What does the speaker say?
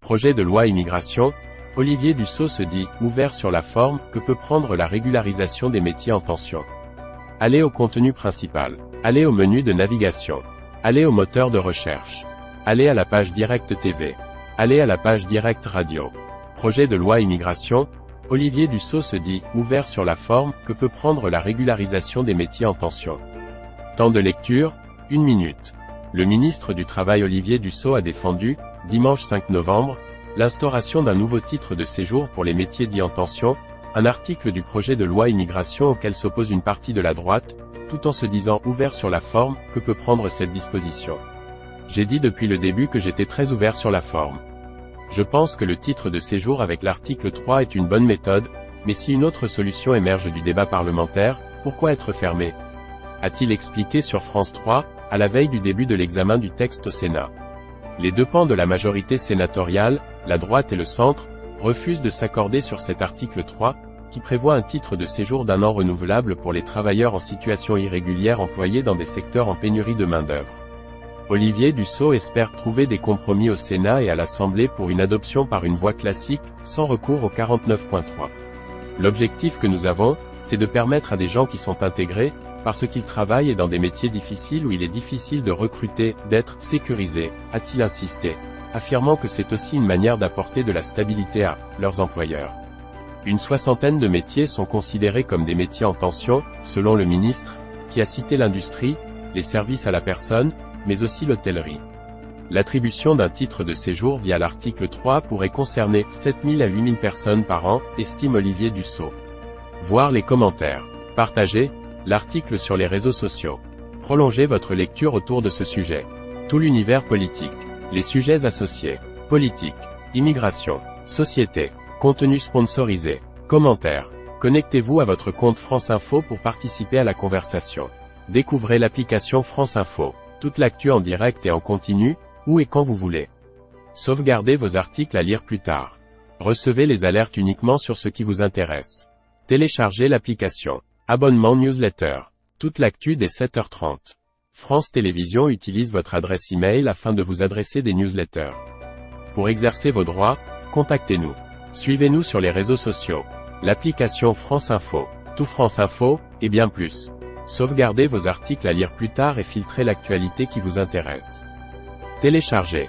Projet de loi immigration, Olivier Dussopt se dit « ouvert sur la forme que peut prendre la régularisation des métiers en tension ». Allez au contenu principal. Allez au menu de navigation. Allez au moteur de recherche. Allez à la page Direct TV. Allez à la page Direct Radio. Projet de loi immigration, Olivier Dussopt se dit « ouvert sur la forme que peut prendre la régularisation des métiers en tension ». Temps de lecture, 1 minute. Le ministre du Travail Olivier Dussopt a défendu, dimanche 5 novembre, l'instauration d'un nouveau titre de séjour pour les métiers dits en tension, un article du projet de loi immigration auquel s'oppose une partie de la droite, tout en se disant ouvert sur la forme que peut prendre cette disposition. J'ai dit depuis le début que j'étais très ouvert sur la forme. Je pense que le titre de séjour avec l'article 3 est une bonne méthode, mais si une autre solution émerge du débat parlementaire, pourquoi être fermé ? A-t-il expliqué sur France 3, à la veille du début de l'examen du texte au Sénat. Les deux pans de la majorité sénatoriale, la droite et le centre, refusent de s'accorder sur cet article 3, qui prévoit un titre de séjour d'1 an renouvelable pour les travailleurs en situation irrégulière employés dans des secteurs en pénurie de main-d'œuvre. Olivier Dussopt espère trouver des compromis au Sénat et à l'Assemblée pour une adoption par une voie classique, sans recours au 49.3. L'objectif que nous avons, c'est de permettre à des gens qui sont intégrés, parce qu'ils travaillent et dans des métiers difficiles où il est difficile de recruter, d'être sécurisés, a-t-il insisté, affirmant que c'est aussi une manière d'apporter de la stabilité à leurs employeurs. Une 60aine de métiers sont considérés comme des métiers en tension, selon le ministre, qui a cité l'industrie, les services à la personne, mais aussi l'hôtellerie. L'attribution d'un titre de séjour via l'article 3 pourrait concerner 7 000 à 8 000 personnes par an, estime Olivier Dussopt. Voir les commentaires. Partagez l'article sur les réseaux sociaux. Prolongez votre lecture autour de ce sujet. Tout l'univers politique. Les sujets associés. Politique. Immigration. Société. Contenu sponsorisé. Commentaires. Connectez-vous à votre compte France Info pour participer à la conversation. Découvrez l'application France Info. Toute l'actu en direct et en continu, où et quand vous voulez. Sauvegardez vos articles à lire plus tard. Recevez les alertes uniquement sur ce qui vous intéresse. Téléchargez l'application. Abonnement newsletter. Toute l'actu dès 7h30. France Télévisions utilise votre adresse email afin de vous adresser des newsletters. Pour exercer vos droits, contactez-nous. Suivez-nous sur les réseaux sociaux. L'application France Info, Tout France Info, et bien plus. Sauvegardez vos articles à lire plus tard et filtrez l'actualité qui vous intéresse. Téléchargez